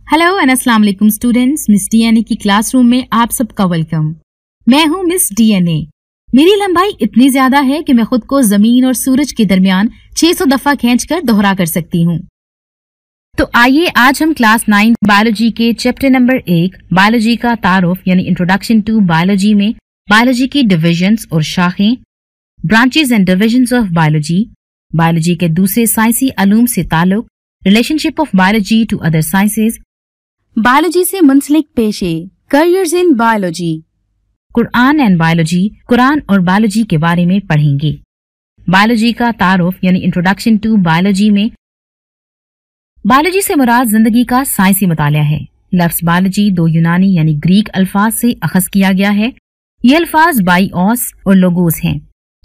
Hello and अस्सलाम वालेकुम students, miss DNA की क्लासरूम में आप सबका वेलकम। मैं हूँ मिस डीएनए। मेरी लंबाई इतनी ज्यादा है कि मैं खुद को जमीन और सूरज के दरमियान 600 दफा खींचकर दोहरा कर सकती हूँ। तो आइए आज हम क्लास 9 बायोलॉजी के चैप्टर नंबर 1 बायोलॉजी का तारुफ यानी इंट्रोडक्शन टू बायोलॉजी में बायोलॉजी की डिविजन्स और शाखें, branches and divisions of biology, biology के दूसरे साइंसी अलूम से ताल्लुक, relationship of biology to other sciences, biology से मुंसलिक पेशे, careers in biology, Quran and biology, Quran और बायोलॉजी के बारे में पढ़ेंगे। बायोलॉजी का तारुफ यानी इंट्रोडक्शन टू बायोलॉजी में बायोलॉजी से मुराद जिंदगी का साइंसी मुतालिया है। लफ्ज बायोलॉजी दो यूनानी यानी ग्रीक अल्फाज से अखज किया गया है। ये अल्फाज बायोस और लोगोस हैं।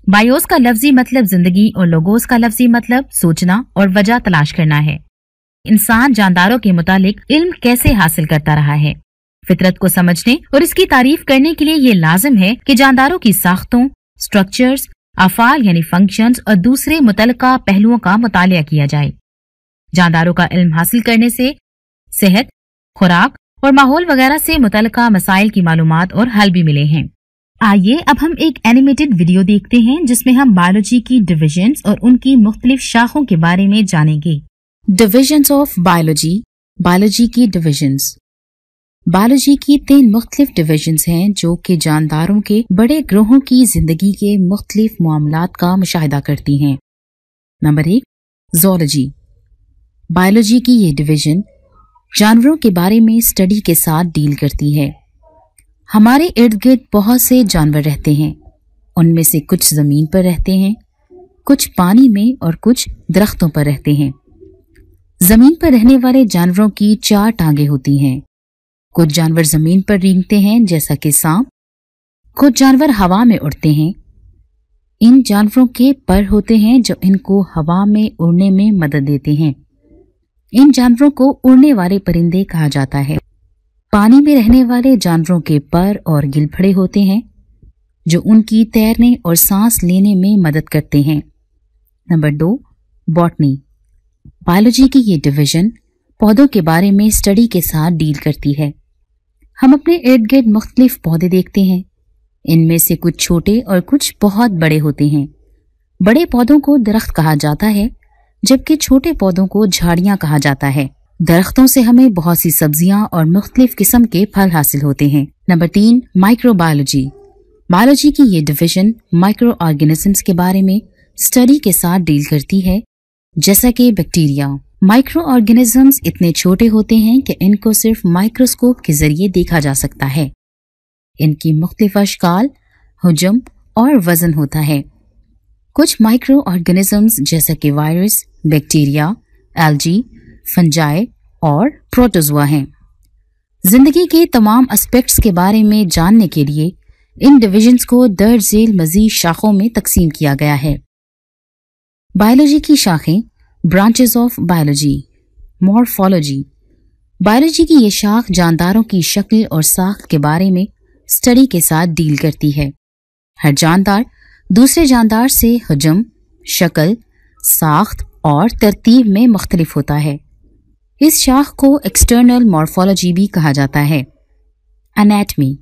बायोस का लफ्जी मतलब जिंदगी और लोगोस का लफ्जी मतलब सोचना और वजह तलाश करना है। इंसान जानदारों के मुतालिक इल्म कैसे हासिल करता रहा है। फितरत को समझने और इसकी तारीफ करने के लिए ये लाजिम है कि जानदारों की साख्तों, स्ट्रक्चर्स, अफाल यानी फंक्शंस और दूसरे मुतल्लिका पहलुओं का मुतालिया किया जाए। जानदारों का इल्म हासिल करने से सेहत, खुराक और माहौल वगैरह से मुतल्लिका मसाइल की मालूमात और हल भी मिले हैं। आइए अब हम एक एनिमेटेड वीडियो देखते हैं जिसमें हम बायोलॉजी की डिविजन्स और उनकी मुख्तलिफ शाखों के बारे में जानेंगे। डिविजन्स ऑफ बायोलॉजी, बायोलॉजी की डिविजन्स। बायोलॉजी की 3 मुख्तलिफ डिविजन्स हैं जो कि जानदारों के बड़े ग्रोहों की जिंदगी के मुख्तलिफ मामलात का मुशाहिदा करती हैं। Number 1, zoology. बायोलॉजी की ये डिवीजन जानवरों के बारे में स्टडी के साथ डील करती है। हमारे इर्द गिर्द बहुत से जानवर रहते हैं। उनमें से कुछ जमीन पर रहते हैं, कुछ पानी में और कुछ दरख्तों पर रहते हैं। जमीन पर रहने वाले जानवरों की 4 टांगें होती हैं। कुछ जानवर जमीन पर रेंगते हैं जैसा कि सांप। कुछ जानवर हवा में उड़ते हैं। इन जानवरों के पर होते हैं जो इनको हवा में उड़ने में मदद देते हैं। इन जानवरों को उड़ने वाले परिंदे कहा जाता है। पानी में रहने वाले जानवरों के पर और गिलफड़े होते हैं जो उनकी तैरने और सांस लेने में मदद करते हैं। Number 2, botany. बायोलॉजी की ये डिवीजन पौधों के बारे में स्टडी के साथ डील करती है। हम अपने इर्द गिर्द मुख्तलिफ पौधे देखते हैं। इनमें से कुछ छोटे और कुछ बहुत बड़े होते हैं। बड़े पौधों को दरख्त कहा जाता है जबकि छोटे पौधों को झाड़ियां कहा जाता है। दरख्तों से हमें बहुत सी सब्जियां और मुख्तलिफ किस्म के फल हासिल होते हैं। Number 3, microbiology. बायोलॉजी की ये डिवीजन माइक्रो ऑर्गेनिजम्स के बारे में स्टडी के साथ डील करती है जैसा कि बैक्टीरिया। माइक्रो ऑर्गेनिजम्स इतने छोटे होते हैं कि इनको सिर्फ माइक्रोस्कोप के जरिए देखा जा सकता है। इनकी मुख्तलिफ अशकाल, हुजम और वजन होता है। कुछ माइक्रो ऑर्गेनिजम्स जैसा कि वायरस, बैक्टीरिया, एल्गी, फंजाई और प्रोटोजोआ हैं। जिंदगी के तमाम एस्पेक्ट्स के बारे में जानने के लिए इन डिविजन्स को दर्ज झेल मजीद शाखों में तकसीम किया गया है। बायोलॉजी की शाखें, branches of biology. Morphology. Biology की ये शाख जानदारों की शक्ल और साख्त के बारे में स्टडी के साथ डील करती है। हर जानदार दूसरे जानदार से हुजम, शक्ल, साख्त और तरतीब में मुख्तलिफ होता है। इस शाख को एक्सटर्नल मॉर्फोलॉजी भी कहा जाता है। एनाटमी।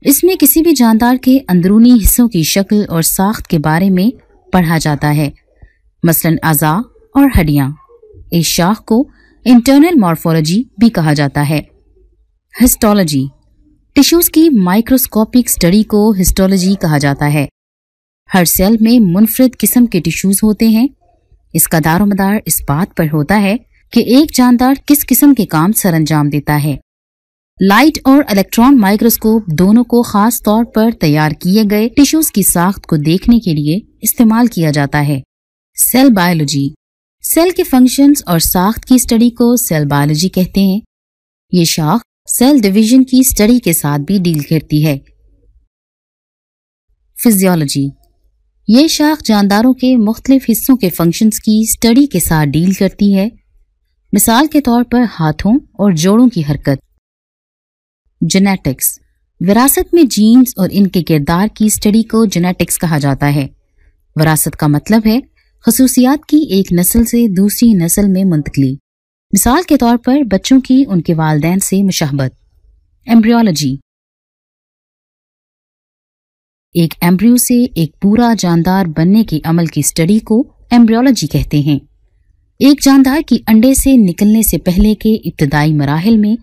इसमें किसी भी जानदार के अंदरूनी हिस्सों की शक्ल और साख्त के बारे में पढ़ा जाता है, मसलन अज़ा और हड्डियां। इस शाख को इंटरनल मॉर्फोलॉजी भी कहा जाता है। हिस्टोलॉजी। टिश्यूज की माइक्रोस्कोपिक स्टडी को हिस्टोलॉजी कहा जाता है। हर सेल में मुनफरिद किस्म के टिश्यूज होते हैं। इसका दारोमदार इस बात पर होता है कि एक जानदार किस किस्म के काम सरअंजाम देता है। लाइट और इलेक्ट्रॉन माइक्रोस्कोप दोनों को खास तौर पर तैयार किए गए टिश्यूज की साख्त को देखने के लिए इस्तेमाल किया जाता है। Cell biology. सेल के फंक्शंस और साख्त की स्टडी को सेल बायोलॉजी कहते हैं। ये शाख सेल डिवीजन की स्टडी के साथ भी डील करती है। फिजियोलॉजी। ये शाख जानदारों के मुख्तलिफ हिस्सों के फंक्शंस की स्टडी के साथ डील करती है, मिसाल के तौर पर हाथों और जोड़ों की हरकत। जेनेटिक्स। विरासत में जीन्स और इनके किरदार की स्टडी को जेनेटिक्स कहा जाता है। विरासत का मतलब है खसूसियात की एक नस्ल से दूसरी नस्ल में मुंतकली। मिसाल के तौर पर बच्चों की उनके वालिदैन से मुशाहबत। एम्ब्रियोलॉजी, एक एम्ब्रियो से एक पूरा जानदार बनने के अमल की स्टडी को एम्ब्रियोलॉजी कहते हैं। एक जानदार की अंडे से निकलने से पहले के इब्तदाई मराहिल में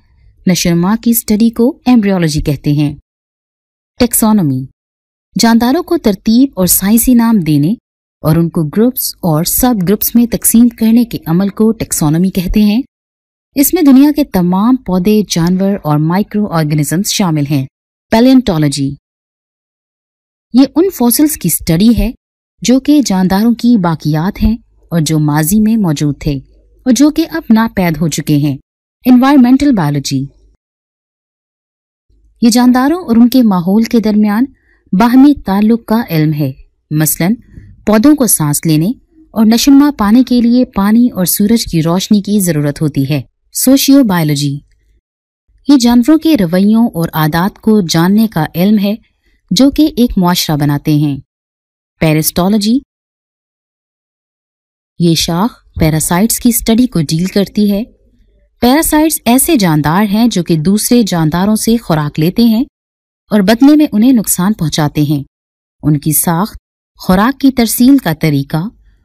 नशोनुमा की स्टडी को एम्ब्रियोलॉजी कहते हैं। टेक्सोनोमी, जानदारों को तरतीब और साइंसी नाम देने और उनको ग्रुप्स और सब ग्रुप्स में तकसीम करने के अमल को टेक्सोनोमी कहते हैं। इसमें दुनिया के तमाम पौधे, जानवर और माइक्रो ऑर्गेनिजम्स शामिल हैं। पैलियोंटोलॉजी, ये उन फॉसिल्स की स्टडी है जो कि जानदारों की बाकियात हैं और जो माजी में मौजूद थे और जो कि अब नापैद हो चुके हैं। एनवायरमेंटल बायोलॉजी, ये जानदारों और उनके माहौल के दरमियान बाहमी ताल्लुक का इल्म है। मसलन पौधों को सांस लेने और नशोनुमा पाने के लिए पानी और सूरज की रोशनी की जरूरत होती है। सोशियो बायोलॉजी, ये जानवरों के रवैयों और आदात को जानने का इल्म है जो कि एक मुआशरा बनाते हैं। पैरासिटोलॉजी, ये शाख पैरासाइट्स की स्टडी को डील करती है। पैरासाइट्स ऐसे जानदार हैं जो कि दूसरे जानदारों से खुराक लेते हैं और बदले में उन्हें नुकसान पहुंचाते हैं। उनकी साख्त, खुराक की तरसील का तरीका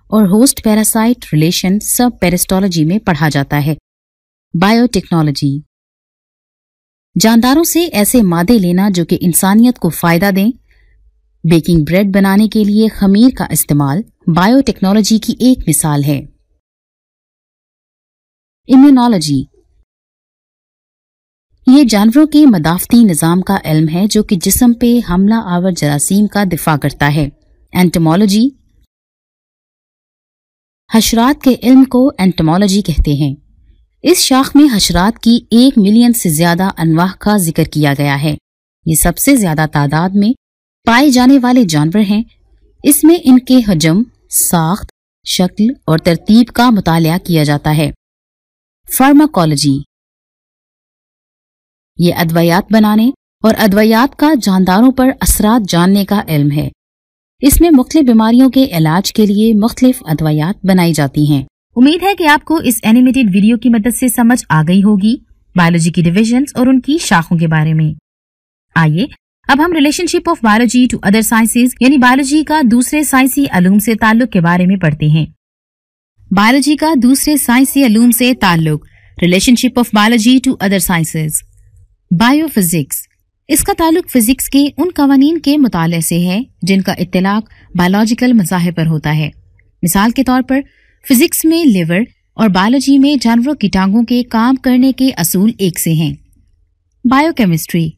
और होस्ट पैरासाइट रिलेशन सब पैरासिटोलॉजी में पढ़ा जाता है। बायोटेक्नोलॉजी, जानदारों से ऐसे मादे लेना जो कि इंसानियत को फायदा दें। बेकिंग ब्रेड बनाने के लिए खमीर का इस्तेमाल बायोटेक्नोलॉजी की एक मिसाल है। इम्यूनोलॉजी, ये जानवरों के मदाफती निज़ाम का इल्म है जो कि जिस्म पे हमला आवर जरासीम का दिफा करता है। एंटोमोलॉजी, हशरात के इल्म को एंटोमोलॉजी कहते हैं। इस शाख में हशरात की 1 मिलियन से ज्यादा अनवाह का जिक्र किया गया है। ये सबसे ज्यादा तादाद में पाए जाने वाले जानवर हैं। इसमें इनके हजम, साख्त, शक्ल और तरतीब का मुतालिया किया जाता है। फार्माकोलॉजी, ये अदवियात बनाने और अदवियात का जानदारों पर असरात जानने का इल्म है। इसमें मुख्तलिफ बीमारियों के इलाज के लिए मुख्तलिफ अदवियात बनाई जाती हैं। उम्मीद है कि आपको इस एनिमेटेड वीडियो की मदद से समझ आ गई होगी बायोलॉजी की डिविजन्स और उनकी शाखों के बारे में। आइए अब हम relationship of biology to other sciences यानी बायोलॉजी का दूसरे साइंसी अलूम से ताल्लुक के बारे में पढ़ते हैं। बायोलॉजी का दूसरे साइंसी अलूम से ताल्लुक, relationship of biology to other sciences. Biophysics, इसका ताल्लुक फिजिक्स के उन कवानीन के मुताले से है जिनका इत्तलाक बायोलॉजिकल मज़ाहिर पर होता है। मिसाल के तौर पर फिजिक्स में लिवर और बायोलॉजी में जानवरों की टांगों के काम करने के असूल एक से हैं। बायोकेमिस्ट्री,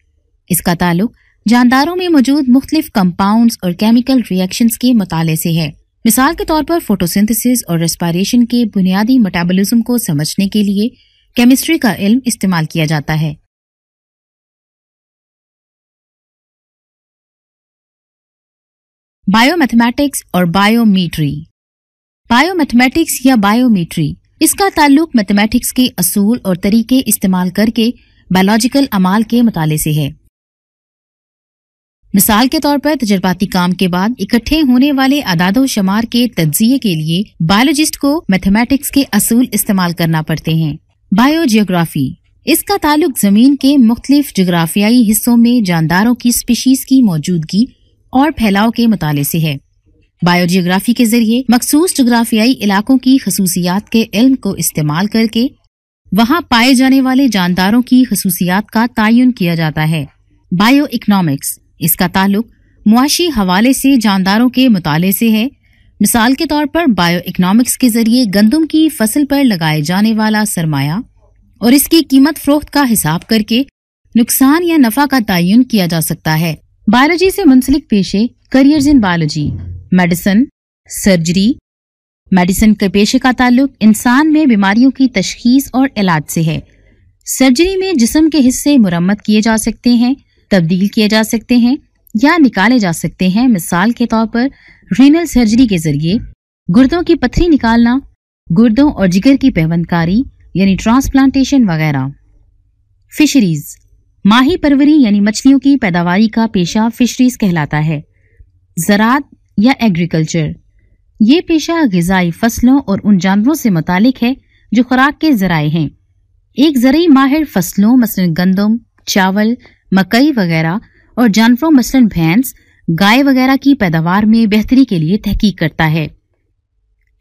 इसका ताल्लुक जानदारों में मौजूद मुख्तलिफ कंपाउंड्स और केमिकल रिएक्शंस के मुताले से है। मिसाल के तौर पर फोटोसिंथेसिस और रेस्पिरेशन के बुनियादी मेटाबॉलिज्म को समझने के लिए केमिस्ट्री का इल्म इस्तेमाल किया जाता है। बायोमैथमेटिक्स और बायोमेट्री। बायोमैथमेटिक्स या बायोमेट्री, इसका ताल्लुक मैथमेटिक्स के असूल और तरीके इस्तेमाल करके बायोलॉजिकल अमाल के मुताले से है। मिसाल के तौर पर तजर्बाती काम के बाद इकट्ठे होने वाले अदादो शमार के तज्जिये के लिए बायोलॉजिस्ट को मैथमेटिक्स के असूल इस्तेमाल करना पड़ते हैं। बायोजियोग्राफी, इसका ताल्लुक जमीन के मुख्तलिफ जोग्राफियाई हिस्सों में जानदारों की स्पीशीज की मौजूदगी और फैलाव के मुताले से है। बायोजियोग्राफी के जरिए मखसूस जोग्राफियाई इलाकों की खसूसियात के इल्म को इस्तेमाल करके वहां पाए जाने वाले जानदारों की खसूसियात का तायुन किया जाता है। बायो इकोनॉमिक्स, इसका ताल्लुक मुआशी हवाले से जानदारों के मुताले से है। मिसाल के तौर पर बायो इकोनॉमिक्स के जरिए गंदम की फसल पर लगाए जाने वाला सरमाया और इसकी कीमत फरोख्त का हिसाब करके नुकसान या नफा का तायुन किया जा सकता है। बायोलॉजी से मुंसलिक पेशे, careers in biology. Medicine, surgery, medicine के पेशे का ताल्लुक इंसान में बीमारियों की तशखीस और इलाज से है। सर्जरी में जिस्म के हिस्से मुरम्मत किए जा सकते हैं, तब्दील किए जा सकते हैं या निकाले जा सकते हैं। मिसाल के तौर पर रीनल सर्जरी के जरिए गुर्दों की पथरी निकालना, गुर्दों और जिगर की पैवंदकारी यानी ट्रांसप्लांटेशन वगैरह। फिशरीज, माही परवरी यानी मछलियों की पैदावारी का पेशा फिशरीज कहलाता है। ज़राअत या एग्रीकल्चर, ये पेशा ग़िज़ाई फसलों और उन जानवरों से मुतालिक है जो खुराक के जराए हैं। एक ज़रूरी माहिर फसलों मसलन गंदम, चावल, मकई वगैरह और जानवरों मसलन भैंस, गाय वगैरह की पैदावार में बेहतरी के लिए तहकीक करता है।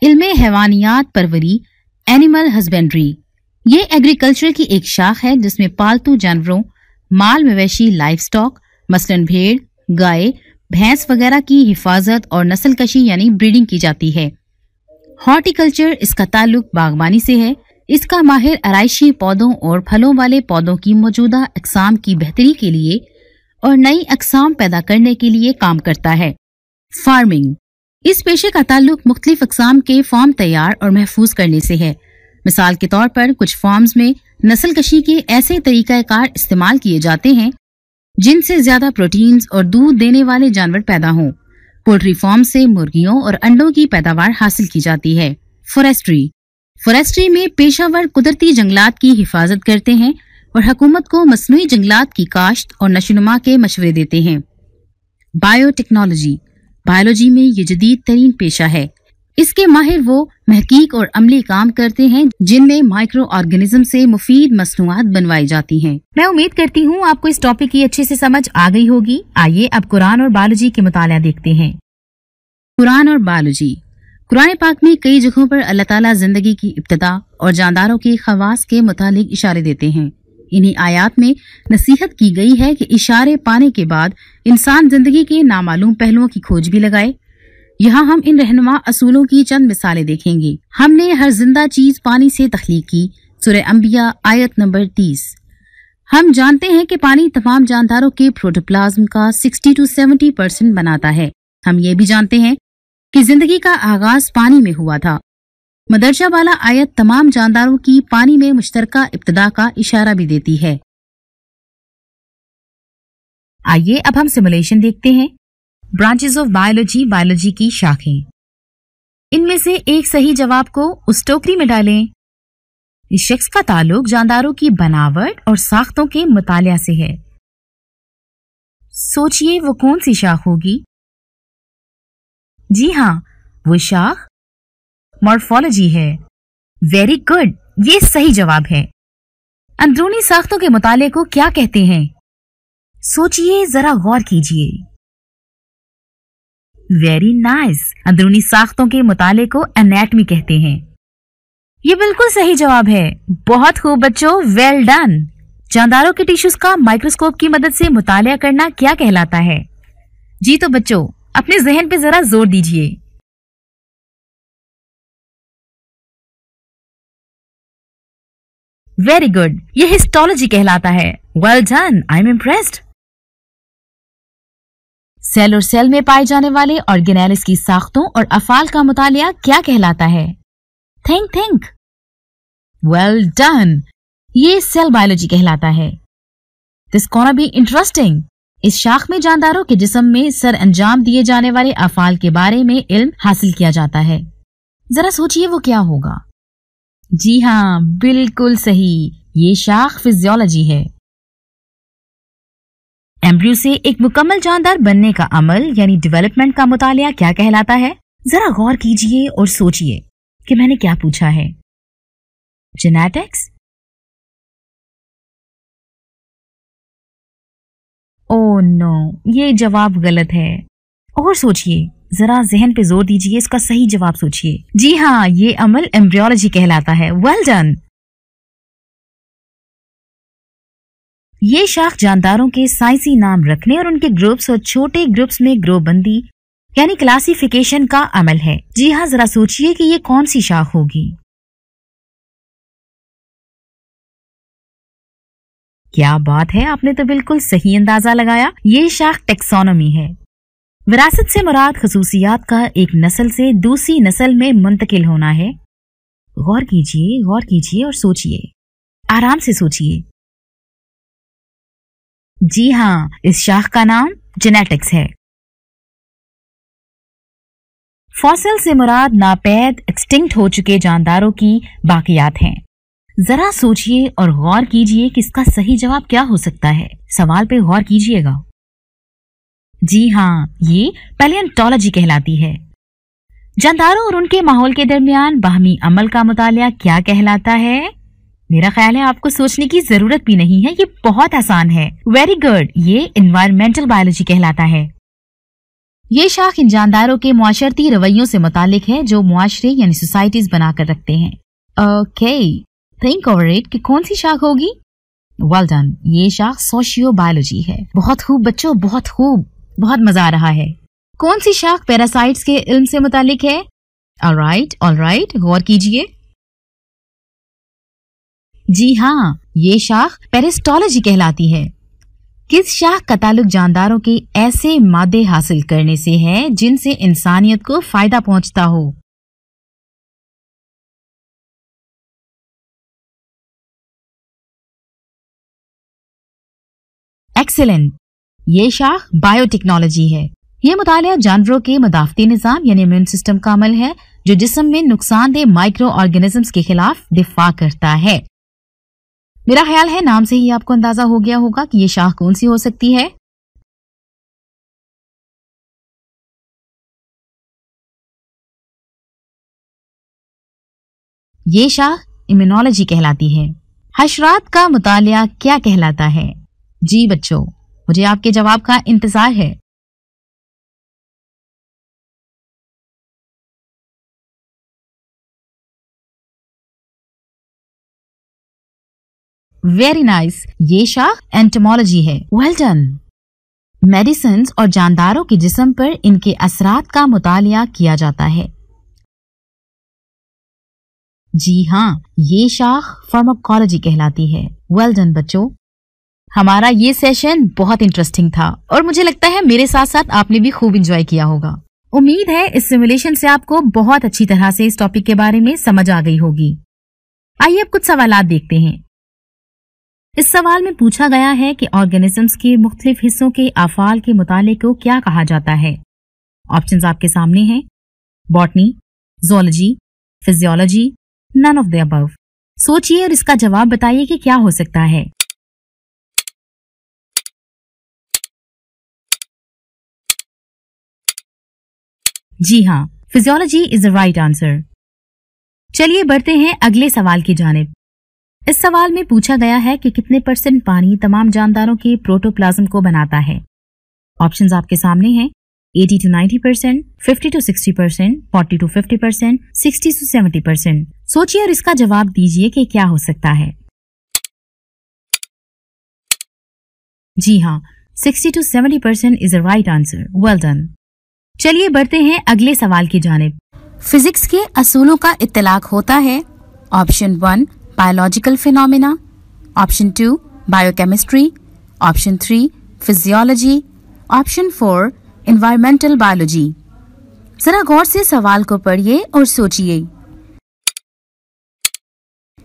इल्मे हैवानियात परवरी, एनिमल हस्बेंड्री, ये एग्रीकल्चर की एक शाख है जिसमें पालतू जानवरों, माल मवेशी लाइफ स्टॉक मसलन भेड़, गाय, भैंस वगैरह की हिफाजत और नस्ल कशी यानी ब्रीडिंग की जाती है। हॉर्टिकल्चर, इसका ताल्लुक बागबानी से है। इसका माहिर आराइशी पौधों और फलों वाले पौधों की मौजूदा अक़साम की बेहतरी के लिए और नई अक़साम पैदा करने के लिए काम करता है। फार्मिंग, इस पेशे का ताल्लुक मुख्तलिफ अक़साम के फार्म तैयार और महफूज करने से है। मिसाल के तौर पर कुछ फार्म्स में नस्ल कशी के ऐसे तरीक़ाकार इस्तेमाल किए जाते हैं जिनसे ज्यादा प्रोटीन्स और दूध देने वाले जानवर पैदा हों। पोल्ट्री फार्म से मुर्गियों और अंडों की पैदावार हासिल की जाती है। फॉरेस्ट्री में पेशावर कुदरती जंगलात की हिफाजत करते हैं और हुकूमत को मसनूई जंगलात की काश्त और नशोनुमा के मशवरे देते हैं। बायोटेक्नोलॉजी, बायोलॉजी में ये जदीद तरीन पेशा है। इसके माहिर वो महकीक और अमली काम करते हैं जिनमें माइक्रो ऑर्गेनिज्म से मुफीद मसनूआत बनवाई जाती हैं। मैं उम्मीद करती हूँ आपको इस टॉपिक की अच्छे से समझ आ गई होगी। आइए अब कुरान और बायोलॉजी के मुताला देखते हैं। कुरान और बायोलॉजी। कुरान पाक में कई जगहों पर अल्लाह ताला जिंदगी की इब्तिदा और जानदारों के खवास के मुतालिक इशारे देते हैं। इन्हीं आयात में नसीहत की गई है कि इशारे पाने के बाद इंसान जिंदगी के नामालूम पहलुओं की खोज भी लगाए। यहाँ हम इन रहनुमा असूलों की चंद मिसालें देखेंगे। हमने हर जिंदा चीज पानी से तख्लीक की, सूरह अंबिया आयत नंबर 30। हम जानते हैं कि पानी तमाम जानदारों के प्रोटोप्लाज्म का 60 to 70% बनाता है। हम ये भी जानते हैं कि जिंदगी का आगाज पानी में हुआ था। मदरजा वाला आयत तमाम जानदारों की पानी में मुश्तरका इब्तिदा का इशारा भी देती है। आइए अब हम सिमुलेशन देखते हैं। ब्रांचेस ऑफ बायोलॉजी, बायोलॉजी की शाखें। इनमें से एक सही जवाब को उस टोकरी में डालें। इस शख्स का ताल्लुक जानदारों की बनावट और साख्तों के मुतालिया से है। सोचिए वो कौन सी शाख होगी? जी हाँ, वो शाख मॉर्फोलॉजी है। वेरी गुड, ये सही जवाब है। अंदरूनी साख्तों के मुताले को क्या कहते हैं? सोचिए, जरा गौर कीजिए। वेरी नाइस, अंदरूनी साख्तों के मुताले को एनाटॉमी कहते हैं। ये बिल्कुल सही जवाब है। बहुत खूब बच्चों, वेल डन। जानदारों के टिश्यूज का माइक्रोस्कोप की मदद से मुतालिया करना क्या कहलाता है? जी तो बच्चों, अपने जहन पे जरा जोर दीजिए। वेरी गुड, ये हिस्टोलॉजी कहलाता है। Well done, I am impressed. Cell और सेल में पाए जाने वाले ऑर्गेनेल्स की साख्तों और अफाल का मुतालिया क्या कहलाता है? थिंक। वेल डन, ये सेल बायोलॉजी कहलाता है। This gonna be interesting. इस शाख में जानदारों के जिस्म में सर अंजाम दिए जाने वाले अफाल के बारे में इल्म हासिल किया जाता है। जरा सोचिए वो क्या होगा? जी हाँ, बिल्कुल सही, ये शाख फिजियोलॉजी है। एम्ब्रियो से एक मुकम्मल जानदार बनने का अमल यानी डेवलपमेंट का मुतालिया क्या कहलाता है? जरा गौर कीजिए और सोचिए कि मैंने क्या पूछा है। जेनेटिक्स? ओह नो, ये जवाब गलत है। और सोचिए, जरा जहन पे जोर दीजिए, इसका सही जवाब सोचिए। जी हाँ, ये अमल एम्ब्रियोलॉजी कहलाता है। Well done. ये शाख जानदारों के साइंसी नाम रखने और उनके ग्रुप्स और छोटे ग्रुप्स में ग्रोबंदी यानी क्लासिफिकेशन का अमल है। जी हाँ, जरा सोचिए कि ये कौन सी शाख होगी? क्या बात है, आपने तो बिल्कुल सही अंदाजा लगाया। ये शाख टेक्सोनोमी है। विरासत से मुराद खसूसियात का एक नस्ल से दूसरी नस्ल में मुंतकिल होना है। गौर कीजिए और सोचिए, आराम से सोचिए। जी हाँ, इस शाख का नाम जेनेटिक्स है। फॉसिल से मुराद नापैद एक्सटिंक्ट हो चुके जानदारों की बाकियात हैं। जरा सोचिए और गौर कीजिए कि इसका सही जवाब क्या हो सकता है। सवाल पे गौर कीजिएगा। जी हाँ, ये पैलियोंटोलॉजी कहलाती है। जानदारों और उनके माहौल के दरमियान बाहमी अमल का मुतालिया क्या कहलाता है? मेरा ख्याल है आपको सोचने की जरूरत भी नहीं है, ये बहुत आसान है। वेरी गुड, ये एनवायरमेंटल बायोलॉजी कहलाता है। ये शाख इन जानदारों के मुआशरती रवैयों से मुतालिक है जो मुआशरे यानी सोसाइटीज बनाकर रखते हैं। ओके, थिंक ओवर इट कि कौन सी शाख होगी। वेल डन, ये शाख सोशियो बायोलॉजी है। बहुत खूब बच्चों, बहुत खूब, बहुत मजा आ रहा है। कौन सी शाख पैरासाइट्स के इल्म से मुतालिक है? ऑलराइट, गौर कीजिए। जी हाँ, ये शाख पेरिस्टोलॉजी कहलाती है। किस शाख का ताल्लुक जानदारों के ऐसे मादे हासिल करने से है जिनसे इंसानियत को फायदा पहुंचता हो? एक्सीलेंट, ये शाख बायोटेक्नोलॉजी है। ये मुतालिया जानवरों के मदाफती निजाम यानी इम्यून सिस्टम का अमल है जो जिस्म में नुकसानदेह माइक्रो ऑर्गेनिजम्स के खिलाफ दिफा करता है। मेरा ख्याल है नाम से ही आपको अंदाजा हो गया होगा कि ये शाख कौन सी हो सकती है। ये शाख इम्यूनोलॉजी कहलाती है। हशरात का मुतालिया क्या कहलाता है? जी बच्चों, मुझे आपके जवाब का इंतजार है। वेरी नाइस, ये शाख एंटोमोलॉजी है। Well done. मेडिसिन और जानदारों के जिस्म पर इनके असरात का मुतालिया किया जाता है। जी हाँ, ये शाख फार्माकोलॉजी कहलाती है। वेल डन बच्चों, हमारा ये सेशन बहुत इंटरेस्टिंग था और मुझे लगता है मेरे साथ साथ आपने भी खूब एंजॉय किया होगा। उम्मीद है इस सिमुलेशन से आपको बहुत अच्छी तरह से इस टॉपिक के बारे में समझ आ गई होगी। आइए अब कुछ सवालात देखते हैं। इस सवाल में पूछा गया है कि ऑर्गेनिजम्स के मुख्तलिफ हिस्सों के अफ़ाल के मुताले को क्या कहा जाता है। ऑप्शंस आपके सामने हैं। Botany, zoology, physiology, none of the above. सोचिए और इसका जवाब बताइए कि क्या हो सकता है। जी हाँ, physiology is the right answer. चलिए बढ़ते हैं अगले सवाल की जानिब। इस सवाल में पूछा गया है कि कितने % पानी तमाम जानदारों के प्रोटोप्लाज्म को बनाता है। ऑप्शंस आपके सामने हैं। 80 to 90%, 50 to 60%, 40 to 50%, 60 to 70%। सोचिए और इसका जवाब दीजिए कि क्या हो सकता है। जी हाँ, 60 to 70% is the right answer. Well done. चलिए बढ़ते हैं अगले सवाल की जानिब। फिजिक्स के असूलों का इत्तलाक होता है। Option 1 biological phenomena, option 2 biochemistry, option 3 physiology, option 4 environmental biology. जरा गौर से सवाल को पढ़िए और सोचिए।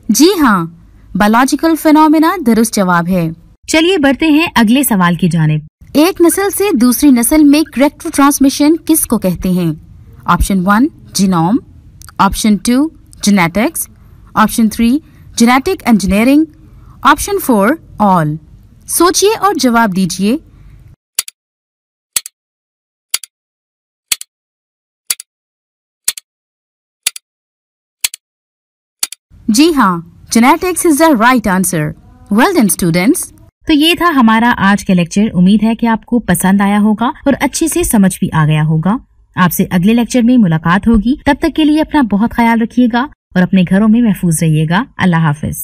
जी हाँ, बायोलॉजिकल फिनोमेना दुरुस्त जवाब है। चलिए बढ़ते हैं अगले सवाल की जानिब। एक नस्ल से दूसरी नस्ल में करेक्टर ट्रांसमिशन किसको कहते हैं? Option 1 genome, option 2 genetics, option 3 genetic engineering, option 4 all. सोचिए और जवाब दीजिए। जी हाँ, genetics is the right answer. Well done students. तो ये था हमारा आज का लेक्चर। उम्मीद है कि आपको पसंद आया होगा और अच्छे से समझ भी आ गया होगा। आपसे अगले लेक्चर में मुलाकात होगी। तब तक के लिए अपना बहुत ख्याल रखिएगा और अपने घरों में महफूज रहिएगा। अल्लाह हाफिज।